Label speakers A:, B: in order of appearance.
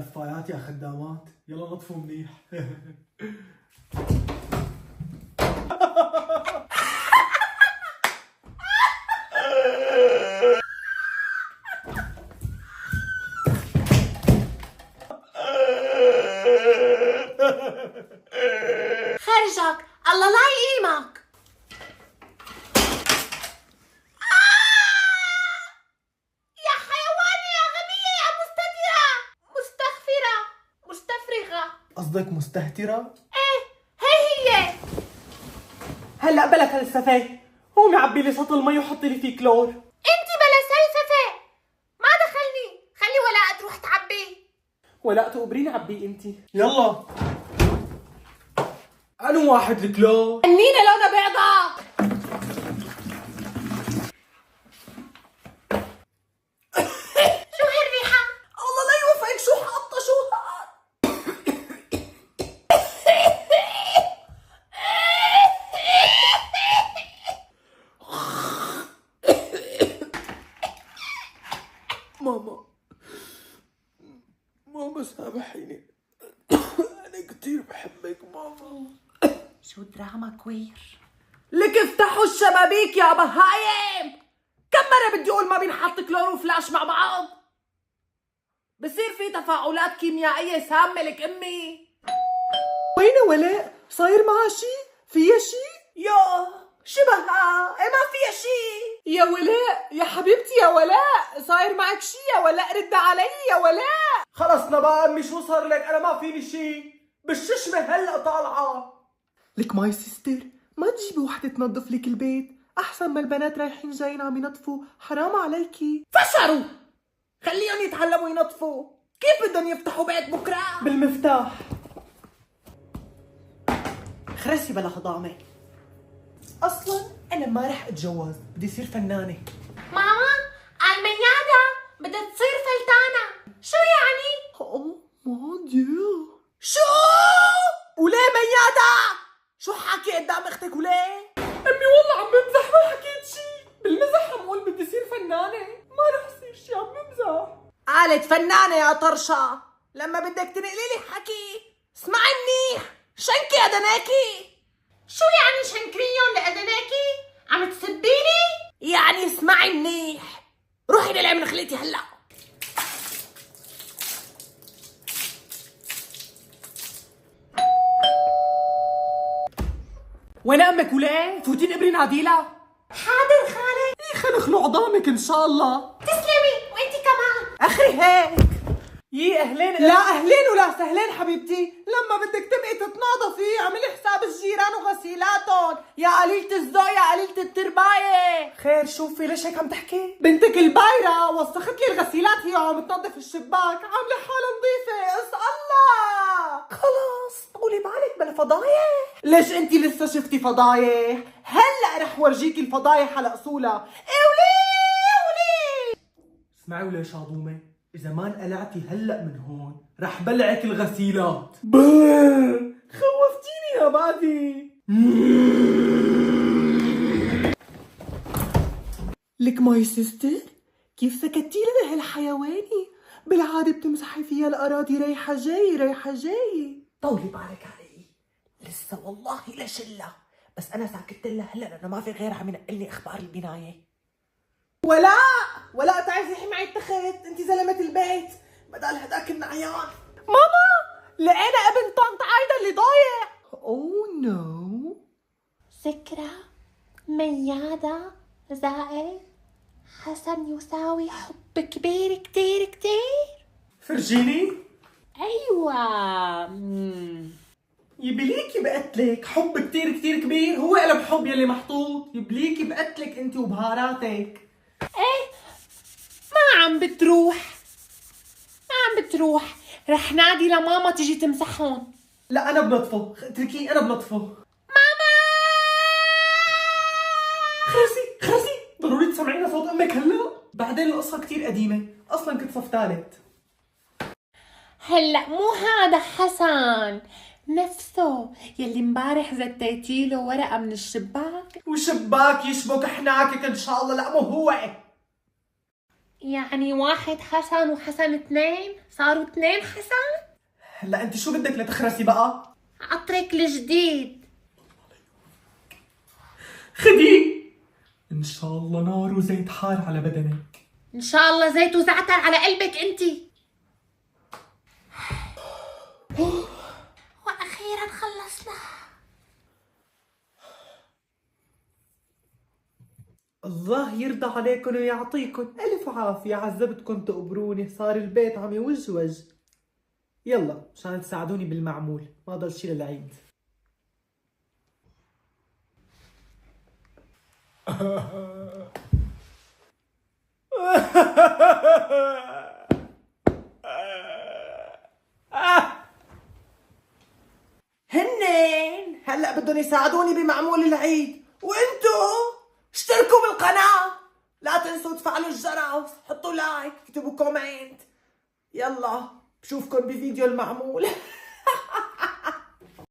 A: دفايات يا خدامات، يلا نطفوا منيح.
B: خرجك الله لا يقيمك. يا حيوانة يا غبية يا مستترة مستغفرة مستفرغة.
A: قصدك مستهترة؟
B: ايه هي.
C: هلا بلا فلسفه، قومي عبي لي سطل مي وحطي لي فيه كلور.
B: انت بلا سلسفة، ما دخلني، خلي ولاء تروح تعبي.
C: ولا تقبريني عبي انتي.
A: يلا أنو واحد الكلور؟
B: النينة لونها بيضة. شو هالريحة؟
C: الله لا يوفقك، شو حاطه شو هاد؟
A: ماما سامحيني، أنا كتير بحبك ماما.
B: شو دراما كوير.
C: لك افتحوا الشبابيك يا بهايم، كم مرة بدي اقول ما بينحط كلور وفلاش مع بعض؟ بصير في تفاعلات كيميائية سامة لك امي. وين ولاء؟ صاير معها شي؟ فيها شي؟ يا شبهها، ايه ما فيها شي. يا ولاء يا حبيبتي يا ولاء، صاير معك شي يا ولاء؟ رد علي يا ولاء.
A: خلصنا بقى أمي، شو صار لك؟ أنا ما فيني شي، بالششمة هلأ طالعة.
C: لك ماي سيستر، ما تجيبي وحدة تنظف لك البيت؟ أحسن ما البنات رايحين جايين عم ينظفوا، حرام عليكي. فشروا، خليهم يتعلموا ينظفوا. كيف بدهم يفتحوا بيت بكرة؟ بالمفتاح. خرسي بلا هضامة، أصلا أنا ما رح أتجوز، بدي أصير فنانة.
B: ماما الميادة بدها تصير فلتانة، شو يعني؟
C: أوه مون ديو. شو؟ وليه ميادة؟ شو حكي قدام اختك وليه؟ امي والله عم بمزح، ما حكيت شي، بالمزح عم قول بدي اصير فنانة، ما رح اصير شي، عم بمزح. قالت فنانة يا طرشة، لما بدك تنقلي لي حكي اسمعي منيح، شنكي أدناكي.
B: شو يعني شنكريون لأذناكي؟ عم تسبيني؟
C: يعني اسمعي منيح، روحي للعب من خليتي هلا. وين امك وليه؟ فوتي نقبري ناديلا.
B: حاضر خالد.
C: خلخلوا عظامك ان شاء الله.
B: تسلمي وانتي كمان.
C: اخري هيك. يي اهلين. لا اهلين ولا سهلين حبيبتي، لما بدك تبقي تتناضفي اعملي حساب الجيران وغسيلاتهم، يا قليلة الذوق يا قليلة الترباية. خير شوفي ليش هيك عم تحكي؟ بنتك البايرة وسخت لي الغسيلات، هي عم تنظف الشباك، عاملة حالها نظيفة، اس الله. خلاص طولي بالك بلا فضايح. ليش انتي لسه شفتي فضايح؟ هلا رح ورجيكي الفضايح على اصولها.
A: اسمعي ولا شاضومة، إذا ما انقلعتي هلأ من هون رح بلعك الغسيلات.
C: خوفتيني يا بادي. لك ماي سيستر، كيف سكتي لنا هالحيواني؟ بالعادة بتمسحي فيها الأراضي رايحة جاي رايحة جاي. طولي بالك علي، لسه والله لشلة، بس أنا ساكت لها هلا لأنه ما في غير عم ينقلني أخبار البناية. ولا تعي زحي معي التخت، انت زلمة البيت بدل هداك النعيان. ماما لقينا ابن طنط عايدة اللي ضايع. اوه نو.
B: ذكرى ميادة زائد حسن يساوي حب كبير كتير كتير.
A: فرجيني.
B: ايوه.
C: يبليكي بقتلك حب كتير كتير كبير، هو قلب حب يلي محطوط، يبليكي بقتلك انت وبهاراتك.
B: ايه ما عم بتروح، ما عم بتروح، رح نادي لماما تيجي تمسحهم.
C: لا انا بنطفه، اتركيه انا بنطفه.
B: ماما
C: خرسي ضروري تسمعينا صوت امك هلا؟ بعدين القصة كتير قديمة، اصلا كنت صف ثالث.
B: هلا مو هذا حسن نفسه يلي امبارح زتيتيله ورقة من الشباك.
C: وشباك يشبك حناكك ان شاء الله. لا مو هو.
B: يعني واحد حسن وحسن اثنين صاروا اثنين حسن؟
A: هلا انت شو بدك لتخرسي بقى؟
B: عطرك الجديد.
A: خدي. ان شاء الله نار وزيت حار على بدنك.
B: ان شاء الله زيت وزعتر على قلبك انتي. واخيرا خلصنا.
C: الله يرضى عليكم ويعطيكم ألف عافية. عذبتكم تقبروني، صار البيت عم يوجوج. يلا مشان تساعدوني بالمعمول، ما ضل شي للعيد. هنين هلا بدهم يساعدوني بمعمول العيد، وانتو اشتركوا بالقناة، لا تنسوا تفعلوا الجرس، حطوا لايك، اكتبوا كومنت. يلا بشوفكن بفيديو المعمول.